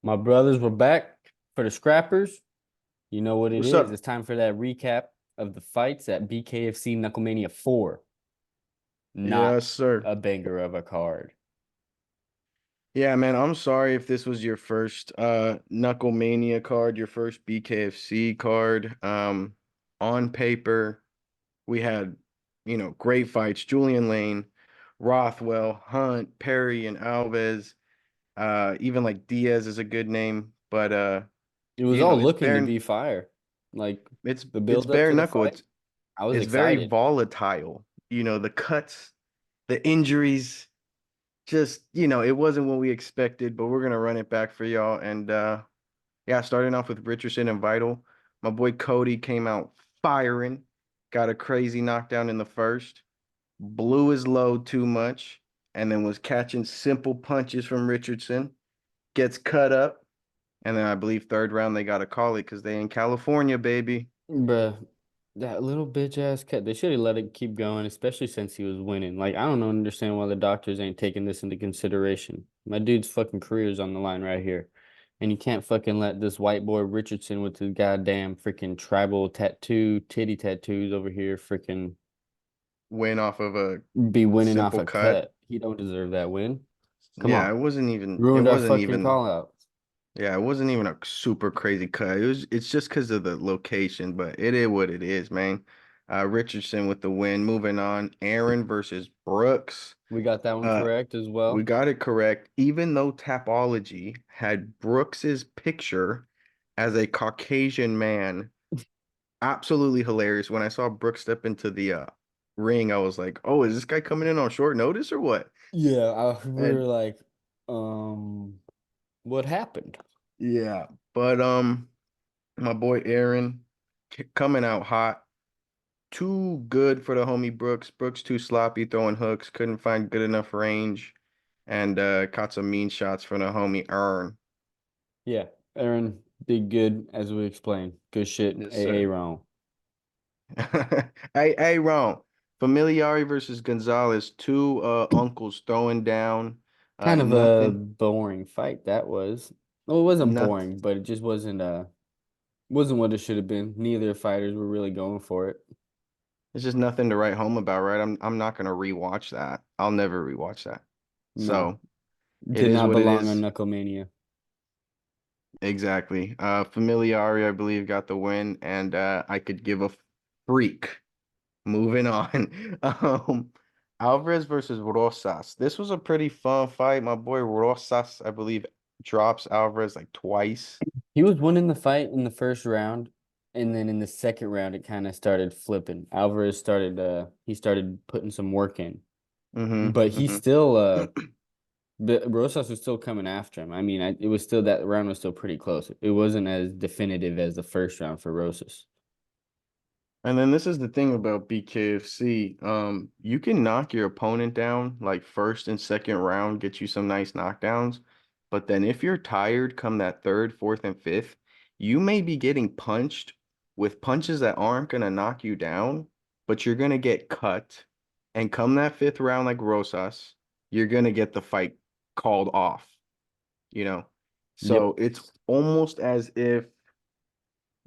My brothers were back for the scrappers. You know what it What's is. up? It's time for that recap of the fights at Bkfc Knucklemania 4. Not Yes, sir. a banger of a card. Yeah, man, I'm sorry if this was your first Knucklemania card, your first BKFC card. On paper, we had, great fights. Julian Lane, Rothwell, Hunt, Perry, and Alves. Even like Diaz is a good name, but It was all it's looking to bare be fire. Like the it's build up bare to the knuckle. fight, I was It's very excited. volatile. The cuts, the injuries. Just, it wasn't what we expected, but we're gonna run it back for y'all. And yeah, starting off with Richardson and Vital. My boy Cody came out firing, got a crazy knockdown in the first, blew his load too much, and then was catching simple punches from Richardson, gets cut up, and then I believe third round they gotta call it because they in California, baby. Bruh, that little bitch ass cat. They should have let it keep going, especially since he was winning. Like, I don't understand why the doctors ain't taking this into consideration. My dude's fucking career is on the line right here. And you can't fucking let this white boy Richardson with his goddamn freaking tribal tattoo, titty tattoos over here freaking Win off of a be winning off simple a cut. cut. He don't deserve that win. Come Yeah, on. it Ruined our wasn't fucking even call out. Yeah, it wasn't even a super crazy cut. It's just because of the location, but it is what it is, man. Richardson with the win. Moving on, Aaron versus Brooks. We got that one Uh, correct as we well. got it correct, even though Tapology had Brooks's picture as a Caucasian man. Absolutely hilarious. When I saw Brooks step into the ring, I was like, "Oh, is this guy coming in on short notice or what?" Yeah, we And were like, um, what happened? yeah, but my boy Aaron coming out hot. Too good for the homie Brooks. Brooks too sloppy throwing hooks, couldn't find good enough range, and caught some mean shots from the homie Earn. Yeah, Aaron did good as we explained. Good shit. Yes, AA sir. wrong. Hey, wrong. Familiari versus Gonzalez, two uncles throwing down. Kind of a Nothing, boring fight that was. Well, it wasn't nothing. boring, but it just wasn't what it should have been. Neither fighters were really going for it. It's just nothing to write home about, right? I'm not gonna rewatch that. I'll never rewatch that. No, So it did is not what it belong on is. Knucklemania. Exactly. Familiari, I believe, got the win, and I could give a freak. Moving on. Alvarez versus Rosas. This was a pretty fun fight. My boy Rosas, I believe, drops Alvarez like twice. He was winning the fight in the first round, and then in the second round it kind of started flipping. Alvarez started he started putting some work in. Mm-hmm. But he Mm-hmm. still but Rosas was still coming after him. I mean, it was still that round was still pretty close. It wasn't as definitive as the first round for Rosas. And then this is the thing about BKFC. You can knock your opponent down like first and second round, get you some nice knockdowns. But then if you're tired come that third, fourth, and fifth, you may be getting punched with punches that aren't gonna knock you down, but you're gonna get cut. And come that fifth round like Rosas, you're gonna get the fight called off, you know? Yep. So it's almost as if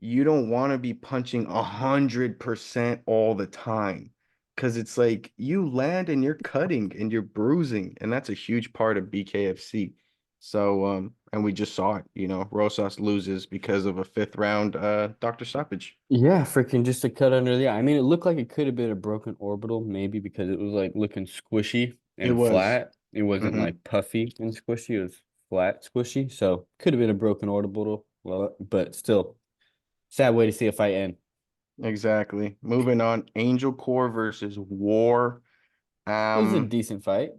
you don't want to be punching 100% all the time because it's like you land and you're cutting and you're bruising, and that's a huge part of BKFC. So, and we just saw it, Rosas loses because of a fifth round doctor stoppage. Yeah, freaking just a cut under the eye. I mean, it looked like it could have been a broken orbital, maybe because it was like looking squishy It and was. flat. It wasn't Hmm. like puffy and squishy. It was flat, squishy. So could have been a broken orbital. Well, but still, sad way to see a fight end. Exactly. Moving on, Angel Core versus War. It was a Um, decent fight.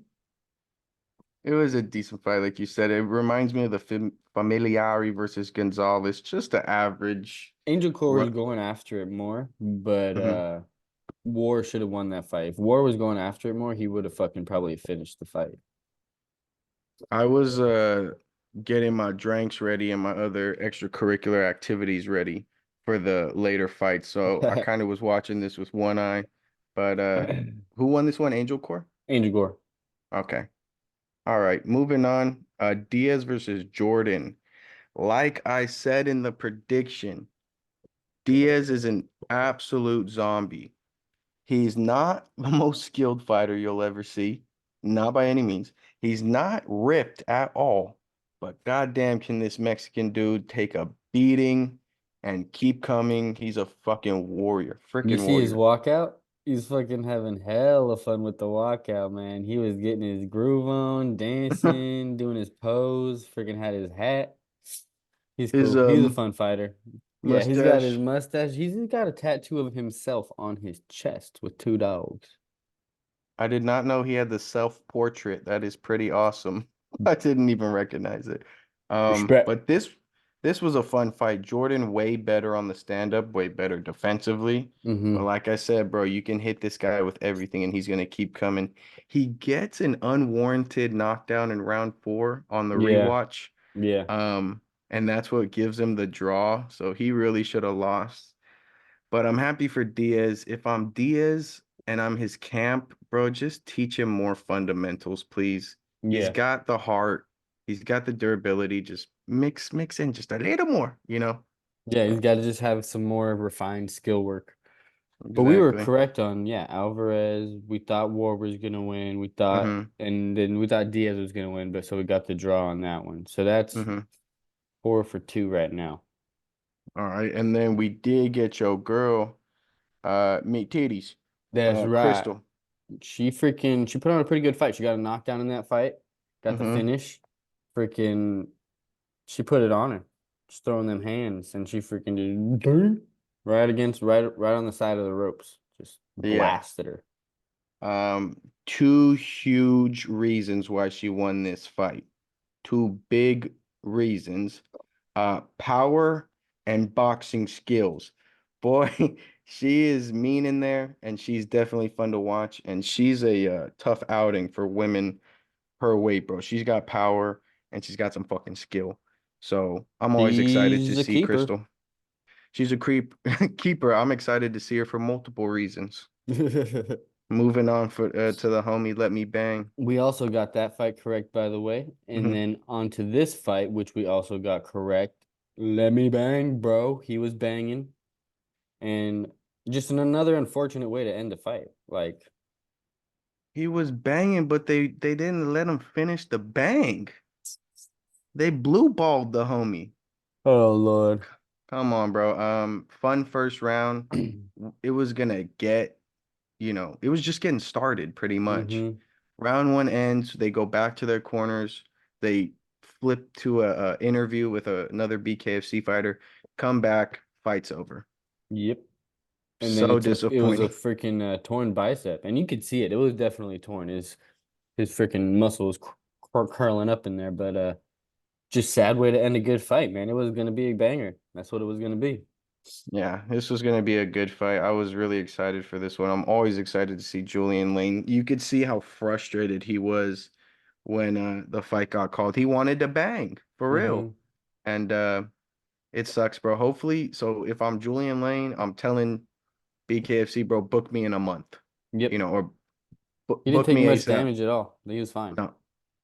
it was a decent fight, like you said. It reminds me of the Familiari versus Gonzalez, just the average. Angel Core was going after it more, but Mhm. War should have won that fight. If War was going after it more, he would have fucking probably finished the fight. I was getting my drinks ready and my other extracurricular activities ready for the later fight. So I kind of was watching this with one eye. But who won this one? Angel Core? Angel Gore. Okay. All right. Moving on. Diaz versus Jordan. Like I said in the prediction, Diaz is an absolute zombie. He's not the most skilled fighter you'll ever see, not by any means. He's not ripped at all, but goddamn, can this Mexican dude take a beating and keep coming? He's a fucking warrior, You freaking see his warrior. walkout? He's fucking having hell of fun with the walkout, man. He was getting his groove on, dancing, doing his pose, freaking had his hat. He's His cool. He's a fun fighter. Yeah, he's got his mustache. mustache. He's got a tattoo of himself on his chest with two dogs. I did not know he had the self-portrait. That is pretty awesome. I didn't even recognize it. Respect. But this was a fun fight. Jordan way better on the stand-up, way better defensively. But Mm-hmm. like I said, bro, you can hit this guy with everything and he's gonna keep coming. He gets an unwarranted knockdown in round 4 on the Yeah. rewatch. Yeah. Um, and that's what gives him the draw. So he really should have lost. But I'm happy for Diaz. If I'm Diaz and I'm his camp, bro, just teach him more fundamentals, please. He's Yeah. got the heart, he's got the durability. Just mix in just a little more, you know? Yeah, he's So got to just have some more refined skill work. But we were exactly. correct on, yeah, Alvarez. We thought War was gonna win. We thought, Mm-hmm. and then we thought Diaz was gonna win, but so we got the draw on that one. So that's Mm-hmm. 4 for 2 right now. All right. And then we did get your girl, Meat Titties, That's right. Crystal. She put on a pretty good fight. She got a knockdown in that fight. Got the Mm-hmm. finish. Freaking she put it on her. Just throwing them hands and she freaking did right on the side of the ropes. Just Yeah. blasted her. Two huge reasons why she won this fight. Two big reasons. Power and boxing skills. Boy, she is mean in there, and she's definitely fun to watch. And she's a tough outing for women her weight, bro. She's got power and she's got some fucking skill. So I'm always excited to She's a see keeper. Crystal. She's a creep keeper. I'm excited to see her for multiple reasons. Moving on for to the homie, let me bang. We also got that fight correct, by the way. And Mhm. then on to this fight, which we also got correct. Let me bang, bro. He was banging. And just another unfortunate way to end the fight. Like, He was banging, but they didn't let him finish the bang. They blue balled the homie. oh Lord. Come on, bro. Fun first round. It was gonna get, it was just getting started pretty much. Mm-hmm. Round 1 ends, they go back to their corners. They flip to a interview with another BKFC fighter. Come back, fight's over. Yep. And then So it was a disappointing. freaking torn bicep, and you could see it. It was definitely torn. His freaking muscle was curling up in there, but just sad way to end a good fight, man. It was gonna be a banger. That's what it was gonna be. Yeah, this was going to be a good fight. I was really excited for this one. I'm always excited to see Julian Lane. You could see how frustrated he was when the fight got called. He wanted to bang for real. Mm-hmm. And it sucks, bro. Hopefully, so if I'm Julian Lane, I'm telling BKFC, bro, book me in a month, Yep. or He didn't book take me much ASAP. damage at all. He was fine. No.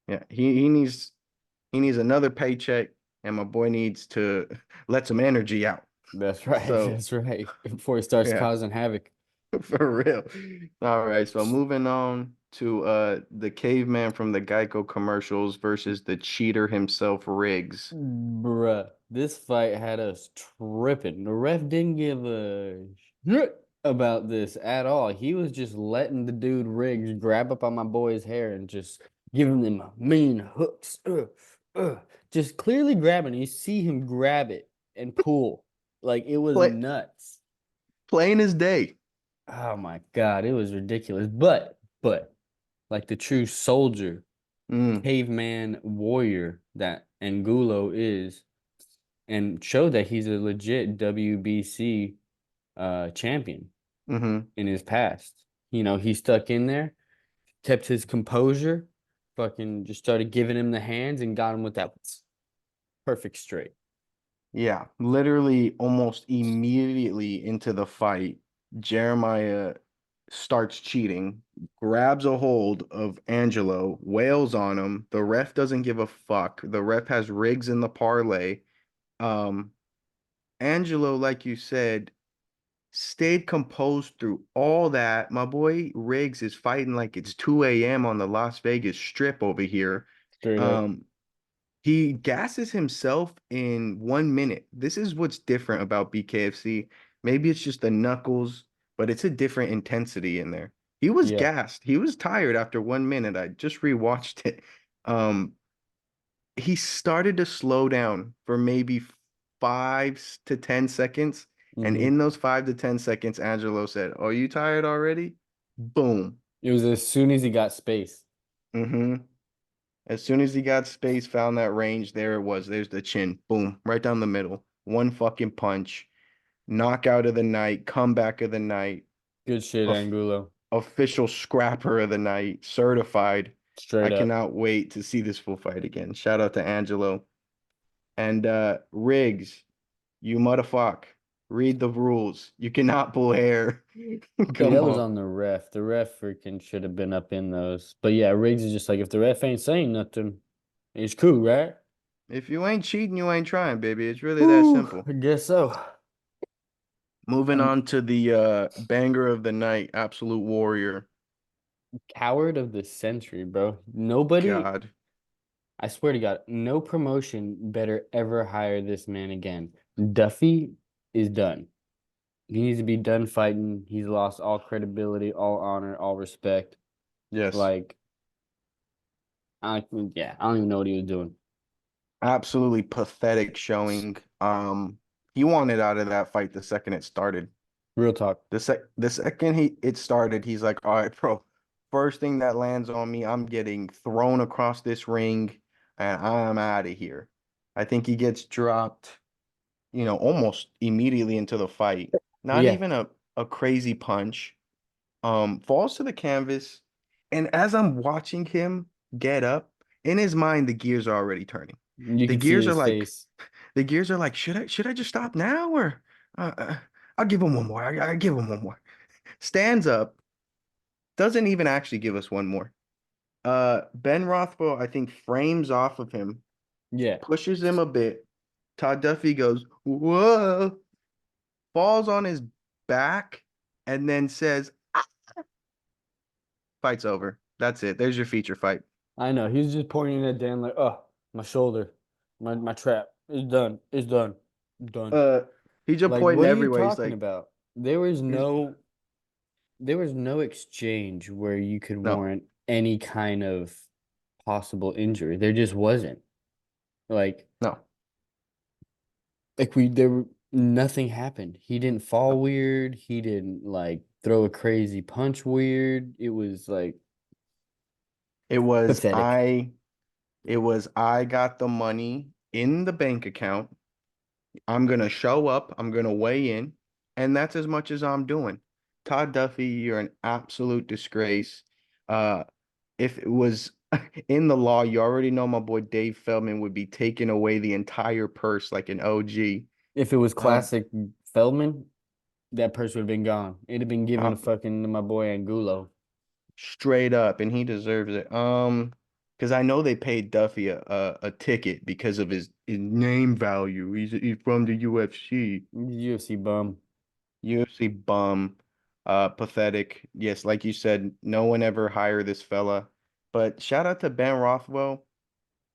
Yeah, he needs another paycheck and my boy needs to let some energy out. That's right. So, That's right. Before he starts yeah. causing havoc. For real. All right, so moving on to the caveman from the Geico commercials versus the cheater himself, Riggs. Bruh, this fight had us tripping. The ref didn't give a shit about this at all. He was just letting the dude Riggs grab up on my boy's hair and just giving them mean hooks. Just clearly grabbing. You see him grab it and pull. Like it was Play, nuts. plain as day. Oh my God, it was ridiculous. But like the true soldier, Mm, caveman warrior that Angulo is, and showed that he's a legit WBC champion hmm in his past. He stuck in there, kept his composure, fucking just started giving him the hands and got him with that perfect straight. Yeah, literally almost immediately into the fight, Jeremiah starts cheating, grabs a hold of Angelo, wails on him. The ref doesn't give a fuck. The ref has Riggs in the parlay. Um, Angelo, like you said, stayed composed through all that. My boy Riggs is fighting like it's 2 a.m. on the Las Vegas Strip over here. Straight up. Um, he gasses himself in 1 minute. This is what's different about BKFC. Maybe it's just the knuckles, but it's a different intensity in there. He was Yeah. gassed. He was tired after 1 minute. I just rewatched it. Um, he started to slow down for maybe 5 to 10 seconds. And Hmm. in those 5 to 10 seconds, Angelo said, "Are you tired already?" Boom. It was as soon as he got space. hmm As soon as he got space, found that range, there it was. There's the chin. Boom. Right down the middle. One fucking punch. Knockout of the night. Comeback of the night. Good shit, Of Angulo. official scrapper of the night. Certified. I Straight up. cannot wait to see this full fight again. Shout out to Angelo. And Riggs, you motherfucker. Read the rules. You cannot pull hair. Yeah, Come that was on. on the ref. The ref freaking should have been up in those. But yeah, Riggs is just like, if the ref ain't saying nothing, it's cool, right? If you ain't cheating, you ain't trying, baby. It's really that Ooh, simple. I guess so. Moving Um, on to the banger of the night, Absolute Warrior. Coward of the century, bro. Nobody, God. I swear to God, no promotion better ever hire this man again. Duffy is done. He needs to be done fighting. He's lost all credibility, all honor, all respect. Yes. Like, I yeah, I don't even know what he was doing. Absolutely pathetic showing. He wanted out of that fight the second it started. Real talk. The second it started, he's like, "All right, bro. First thing that lands on me, I'm getting thrown across this ring and I'm out of here." I think he gets dropped, almost immediately into the fight. Not Yeah, even a crazy punch. Falls to the canvas, and as I'm watching him get up, in his mind the gears are already turning. you The could see gears are his like face. the gears are like, should I just stop now or uh, uh, I'll give him one more. I give him one more. Stands up, doesn't even actually give us one more. Ben Rothwell, I think, frames off of him, Yeah, pushes him a bit. Todd Duffy goes, "Whoa," falls on his back, and then says, "Ah," fight's over. That's it. There's your feature fight. I know. He was just pointing at Dan like, oh, my shoulder, my trap. It's done. It's done. Done. Uh, he just Like, pointing what are you everywhere. He's talking like, about? he's There was no exchange where you could no, warrant any kind of possible injury. There just wasn't. Like, no, nothing happened. He didn't no. fall weird. He didn't like throw a crazy punch weird. It was like It was pathetic. I. It was I got the money in the bank account. I'm gonna show up. I'm gonna weigh in, and that's as much as I'm doing. Todd Duffy, you're an absolute disgrace. Uh, if it was in the law, you already know my boy Dave Feldman would be taking away the entire purse like an OG. If it was Um, classic Feldman, that person would have been gone. It'd have been given uh, to fucking my boy Angulo. straight up, and he deserves it. Because I know they paid Duffy a ticket because of his name value. He's from the UFC. UFC bum. UFC bum, pathetic. Yes, like you said, no one ever hired this fella. But shout out to Ben Rothwell.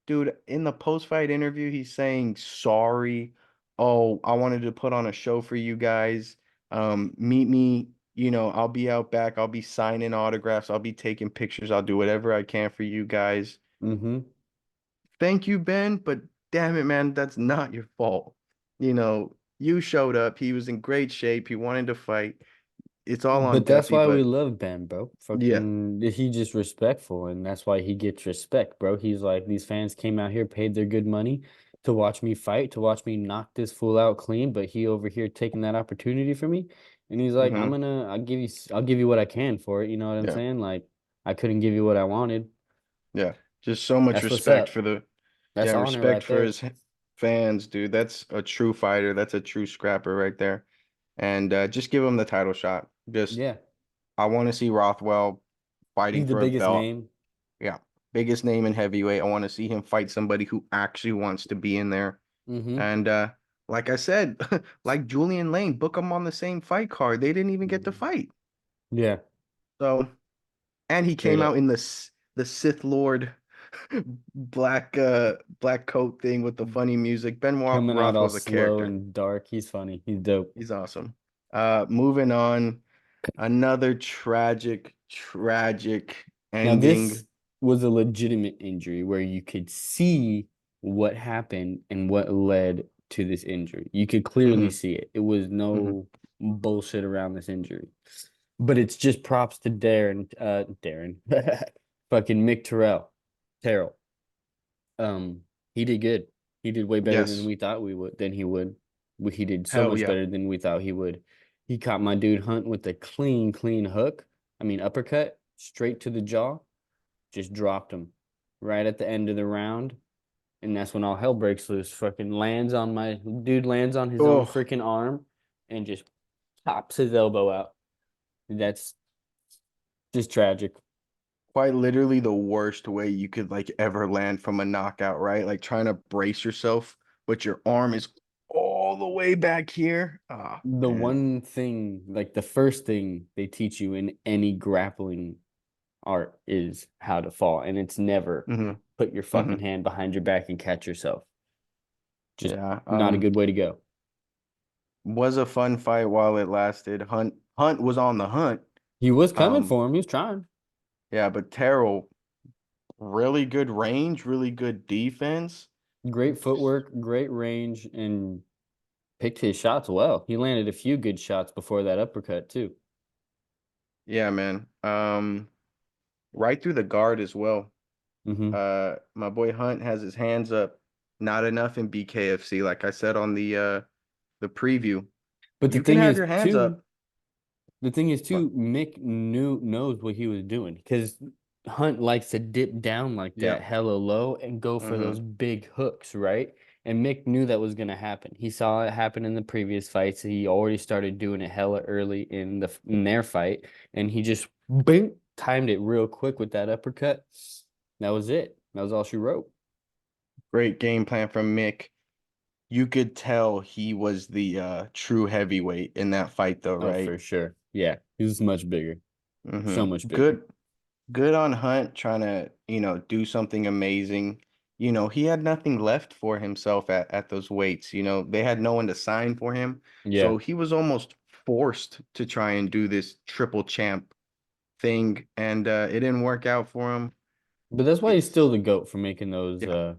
Dude, in the post-fight interview, he's saying sorry. Oh, I wanted to put on a show for you guys. Meet me, I'll be out back. I'll be signing autographs. I'll be taking pictures. I'll do whatever I can for you guys. Mm-hmm. Thank you, Ben, but damn it, man, that's not your fault. You showed up. He was in great shape. He wanted to fight. It's all on But that's Duffy, why we but love Ben, bro. yeah, Fucking, he just respectful, and that's why he gets respect, bro. He's like, these fans came out here, paid their good money to watch me fight, to watch me knock this fool out clean, but he over here taking that opportunity from me, and he's like, hmm I'll give you what I can for it. You know what I'm yeah, saying? Like, I couldn't give you what I wanted. yeah. Just so much That's what's respect up. for That's honor respect right for there. his fans, dude. That's a true fighter. That's a true scrapper right there. And just give him the title shot. Yeah, I want to see Rothwell fighting he's the for a biggest belt. name. Yeah, biggest name in heavyweight. I want to see him fight somebody who actually wants to be in there. Mm-hmm. And like I said, like Julian Lane, book them on the same fight card. They didn't even get to fight. Yeah, So, and he straight came up. out in the Sith Lord black coat thing with the funny music. Benoit Coming out Roth all was a slow character. and dark. He's funny. He's dope. He's awesome. Moving on, another tragic Now, this ending. was a legitimate injury where you could see what happened and what led to this injury. You could clearly Hmm. see it. It was Hmm. no bullshit around this injury. But it's just props to Darren, fucking Mick Terrell. Um, he did good. He did way better than Yes. we thought we would, than he would. He did so Hell much yeah. better than we thought he would. He caught my dude Hunt with a clean hook. I mean, uppercut straight to the jaw, just dropped him right at the end of the round. And that's when all hell breaks loose. Fucking lands on my dude, lands on his own Oh, freaking arm and just pops his elbow out. That's just tragic. quite literally the worst way you could like ever land from a knockout, right? Like trying to brace yourself, but your arm is all the way back here. Ah, The man. one thing, like the first thing they teach you in any grappling art is how to fall. And it's never Hmm. put your fucking Hmm. hand behind your back and catch yourself. Just Yeah. not a good way to go. Was a fun fight while it lasted. Hunt was on the hunt. He was coming Um, for him. He was trying. yeah, but Terrell, really good range, really good defense. Great footwork, great range, and picked his shots well. He landed a few good shots before that uppercut too. Yeah, man. Right through the guard as well. Hmm. My boy Hunt has his hands up. Not enough in Bkfc, like I said on the preview. But You can have your hands up, the thing is but too, Mick knows what he was doing because Hunt likes to dip down like yeah. that, hella low, and go for Hmm. those big hooks, right? And Mick knew that was gonna happen. He saw it happen in the previous fights. He already started doing it hella early in their fight, and he just bing timed it real quick with that uppercut. That was it. That was all she wrote. Great game plan from Mick. You could tell he was the true heavyweight in that fight though, Oh, right? for sure. Yeah, he was much bigger, Hmm. so much bigger. Good on Hunt trying to, do something amazing. He had nothing left for himself at those weights. They had no one to sign for him. Yeah. So he was almost forced to try and do this triple champ thing, and it didn't work out for him. But that's why he's It's still the GOAT for making those yeah,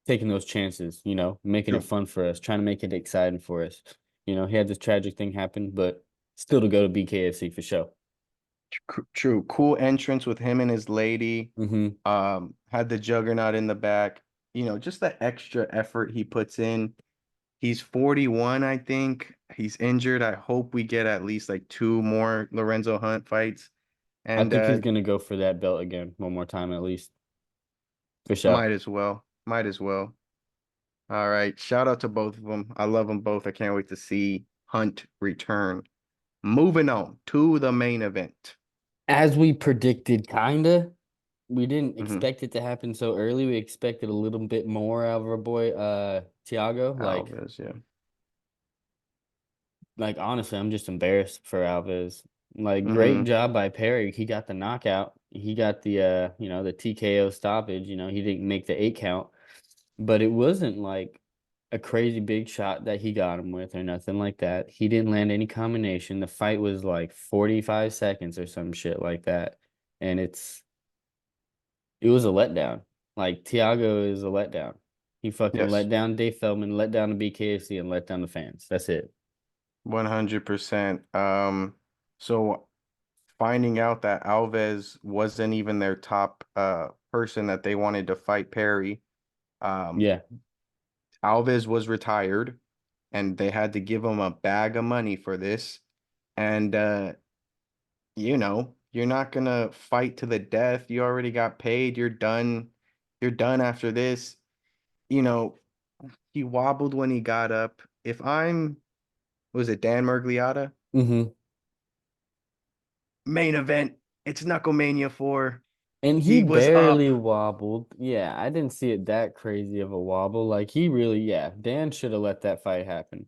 taking those chances, making it true. fun for us, trying to make it exciting for us. He had this tragic thing happen, but still to go to BKFC for sure. True. Cool entrance with him and his lady. Hmm. Had the juggernaut in the back. Just the extra effort he puts in. He's 41, I think. He's injured. I hope we get at least like two more Lorenzo Hunt fights. I And think he's gonna go for that belt again one more time at least. For sure. might as well. Might as well. All right. Shout out to both of them. I love them both. I can't wait to see Hunt return. Moving on to the main event. As we predicted, kinda. We didn't Hmm. expect it to happen so early. We expected a little bit more out of our boy Thiago. Alves, yeah. Like honestly, I'm just embarrassed for Alves. Like great Hmm. job by Perry. He got the knockout. He got the TKO stoppage. He didn't make the 8 count, but it wasn't like a crazy big shot that he got him with or nothing like that. He didn't land any combination. The fight was like 45 seconds or some shit like that. And it was a letdown. Like Thiago is a letdown. He fucking let Yes, down Dave Feldman, let down the BKFC, and let down the fans. That's it. 100%. So finding out that Alves wasn't even their top person that they wanted to fight Perry. Um, Yeah. Alves was retired and they had to give him a bag of money for this. And you're not gonna fight to the death. You already got paid. You're done. You're done after this. You know, he wobbled when he got up. If I'm, was it Dan Mergliotta? Hmm. Main event. It's Knucklemania 4. And he He was up. barely wobbled. Yeah, I didn't see it that crazy of a wobble. Like he really, yeah, Dan should have let that fight happen.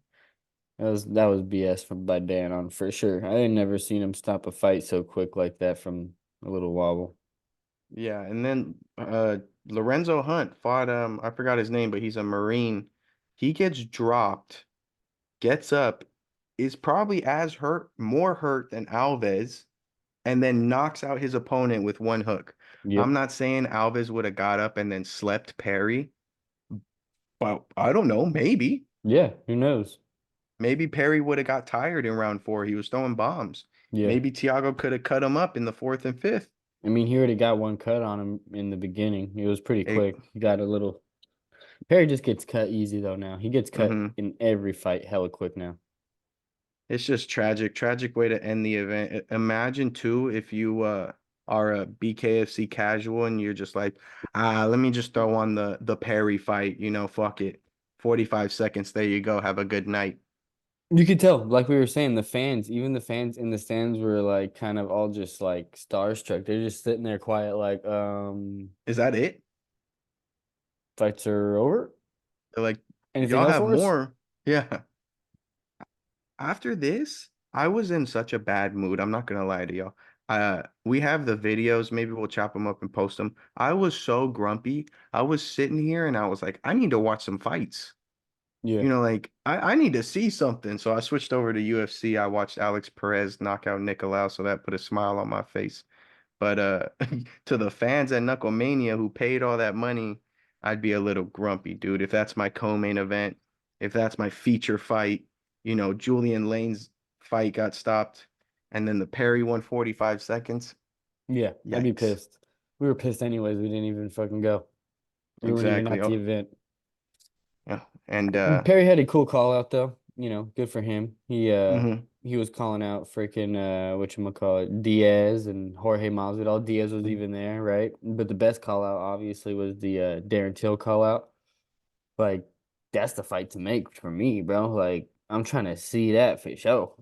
That was BS from by Dan on for sure. I ain't never seen him stop a fight so quick like that from a little wobble. Yeah, and then Lorenzo Hunt fought I forgot his name, but he's a Marine. He gets dropped, gets up, is probably as hurt, more hurt than Alves, and then knocks out his opponent with one hook. I'm Yep. not saying Alves would have got up and then slept Perry, but I don't know, maybe. Yeah, who knows? Maybe Perry would have got tired in round four. He was throwing bombs. Yeah. Maybe Thiago could have cut him up in the fourth and fifth. I mean, he already got one cut on him in the beginning. It was pretty It, quick. He got a little. Perry just gets cut easy though now. He gets cut mhm. in every fight hella quick now. It's just tragic, tragic way to end the event. Imagine too if you are a BKFC casual and you're just like, let me just throw on the Perry fight, fuck it. 45 seconds, there you go. Have a good night. You could tell, like we were saying, the fans, even the fans in the stands were like kind of all just like starstruck. They're just sitting there quiet, like, Is that it? fights are over. They're like, Anything y'all else have for us? more. Yeah. After this, I was in such a bad mood. I'm not gonna lie to y'all. We have the videos. Maybe we'll chop them up and post them. I was so grumpy. I was sitting here and I was like, I need to watch some fights. Yeah. Like I need to see something. So I switched over to UFC. I watched Alex Perez knock out Nicolau, so that put a smile on my face. But to the fans at Knucklemania who paid all that money, I'd be a little grumpy, dude. If that's my co-main event, if that's my feature fight, Julian Lane's fight got stopped, and then the Perry 145 seconds. Yeah, I'd be Yikes. pissed. We were pissed anyways. We didn't even fucking go. We weren't even Exactly. at the Oh, event. yeah. And Perry had a cool call out though. Good for him. mhm. He was calling out freaking whatchamacallit, Diaz and Jorge Masvidal. Diaz was even there, right? But the best call out obviously was the Darren Till call out. Like that's the fight to make for me, bro. Like I'm trying to see that for sure.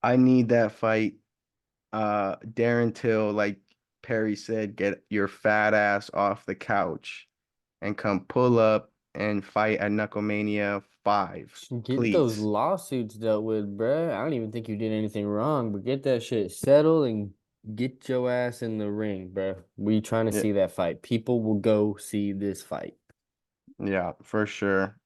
I need that fight. Darren Till, like Perry said, get your fat ass off the couch and come pull up and fight at Knucklemania 5, Get those please. lawsuits dealt with, bruh. I don't even think you did anything wrong, but get that shit settled and get your ass in the ring, bruh. We trying to Yeah, see that fight. People will go see this fight. yeah, for sure.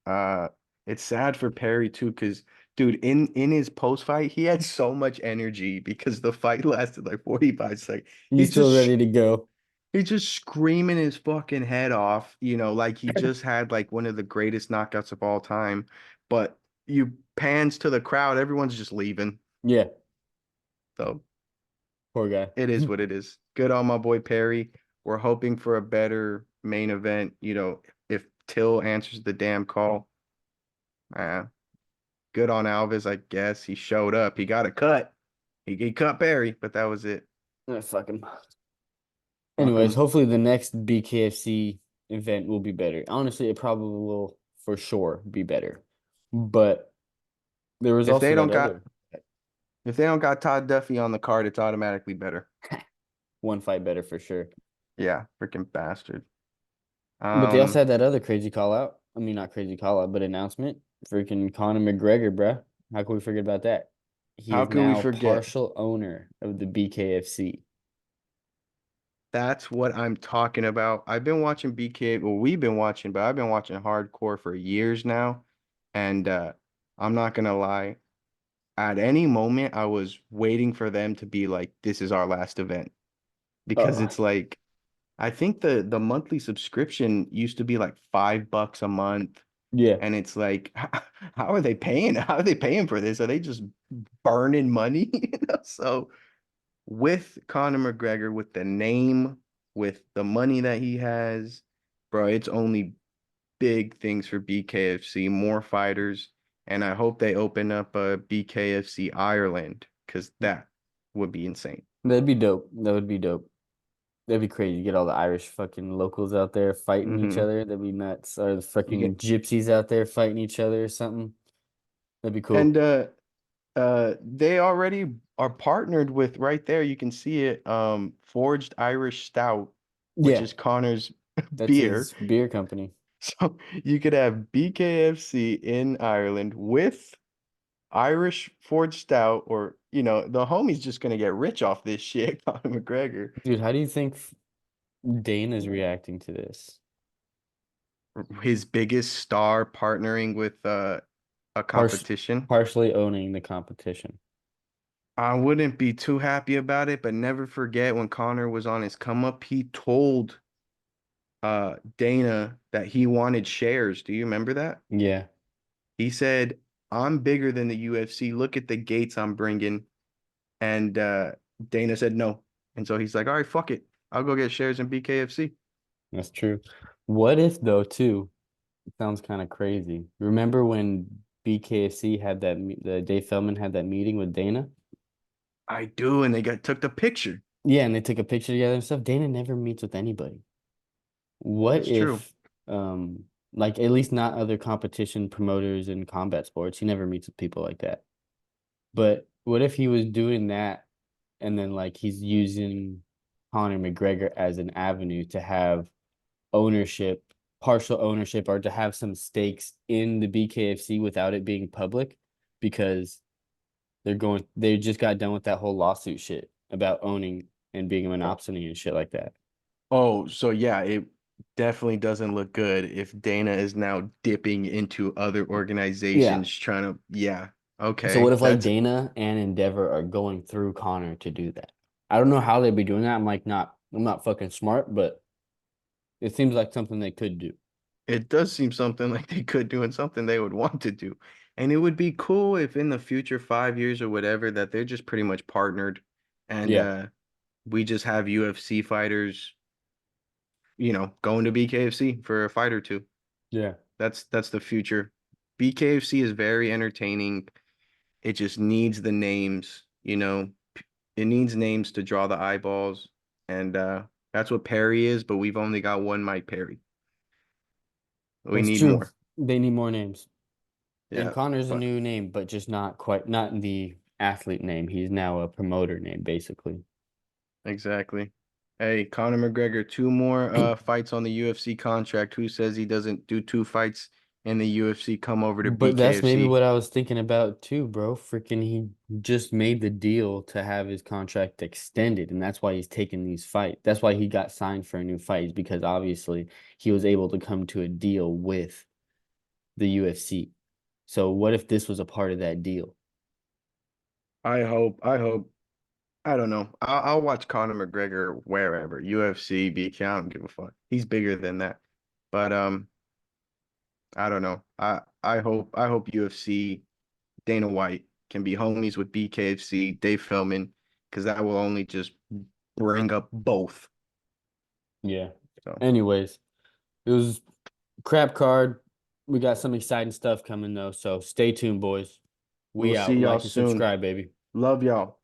It's sad for Perry too, because dude, in his post fight, he had so much energy because the fight lasted like 45 seconds. He's He's still just ready to go. he's just screaming his fucking head off, like he just had like one of the greatest knockouts of all time. But you pans to the crowd, everyone's just leaving. Yeah, So poor guy. it is what it is. Good on my boy Perry. We're hoping for a better main event. If Till answers the damn call, uh, good on Alves, I guess. He showed up. He got a cut. He cut Perry, but that was it. Fuck him. Anyways, Fucking hopefully the next BKFC event will be better. Honestly, it probably will for sure be better. But there was if also they that don't got other if they don't got Todd Duffy on the card, it's automatically better. one fight better for sure. Yeah, freaking bastard. But they also Um, had that other crazy call out. I mean, not crazy call out, but announcement. Freaking Conor McGregor, bruh. How can we forget about that? He how is could we now forget? partial owner of the BKFC. That's what I'm talking about. I've been watching BK, well, we've been watching, but I've been watching hardcore for years now. And I'm not gonna lie, at any moment I was waiting for them to be like, this is our last event. Because Uh, it's like I think the monthly subscription used to be like $5 a month. yeah. And it's like, how are they paying? How are they paying for this? Are they just burning money? So with Conor McGregor, with the name, with the money that he has, bro, it's only big things for BKFC, more fighters, and I hope they open up a BKFC Ireland because that would be insane. That'd be dope. That would be dope. That'd be crazy. Get all the Irish fucking locals out there fighting each Hmm other. That'd be nuts. Or the You fucking get gypsies out there fighting each other or something. That'd be and cool. they already are partnered with right there. You can see it. Forged Irish Stout, which Yeah, is Connor's that's beer. his beer company. So you could have BKFC in Ireland with Irish Forged Stout, or the homie's just gonna get rich off this shit, Conor McGregor. Dude, how do you think Dana's reacting to this? His biggest star partnering with a Partially, competition. partially owning the competition. I wouldn't be too happy about it, but never forget when Connor was on his come up, he told Dana that he wanted shares. Do you remember that? Yeah, He said, "I'm bigger than the UFC. Look at the gates I'm bringing." And Dana said no. And so he's like, "All right, fuck it. I'll go get shares in BKFC." that's true. What if though, too? It sounds kind of crazy. Remember when BKFC had the Dave Feldman had that meeting with Dana? I do, and they got took the picture. Yeah, and they took a picture together and stuff. Dana never meets with anybody. What That's true. if, like at least not other competition promoters in combat sports? He never meets with people like that. But what if he was doing that and then like he's using Conor McGregor as an avenue to have ownership, partial ownership, or to have some stakes in the BKFC without it being public because they just got done with that whole lawsuit shit about owning and being a monopoly and shit like that. Oh, so yeah, it definitely doesn't look good if Dana is now dipping into other Yeah. organizations trying to, yeah, So what okay. if like Dana and Endeavor are going through Connor to do that? I don't know how they'd be doing that. I'm not fucking smart, but it seems like something they could do. It does seem something like they could do and something they would want to do. And it would be cool if in the future 5 years or whatever that they're just pretty much partnered and Yeah. we just have UFC fighters, going to BKFC for a fight or two. Yeah. That's the future. BKFC is very entertaining. It just needs the names. It needs names to draw the eyeballs. And that's what Perry is, but we've only got one Mike Perry. We That's need true. more. They need more names. And Yeah. Connor's a But new name, but just not in the athlete name. He's now a promoter name, basically. exactly. Hey, Conor McGregor, two more fights on the UFC contract. Who says he doesn't do two fights in the UFC, come over to But that's maybe BKFC? what I was thinking about too, bro. Freaking, he just made the deal to have his contract extended, and that's why he's taking these fights. That's why he got signed for a new fight, is because obviously he was able to come to a deal with the UFC. So what if this was a part of that deal? I hope. I don't know. I'll watch Conor McGregor wherever, UFC, BK, I don't give a fuck. He's bigger than that. But I don't know. I hope UFC Dana White can be homies with BKFC, Dave Feldman, because that will only just bring up both. Yeah. So Anyways, it was crap card. We got some exciting stuff coming though, so stay tuned, boys. we'll We see out. y'all Like and soon. subscribe, baby. Love y'all.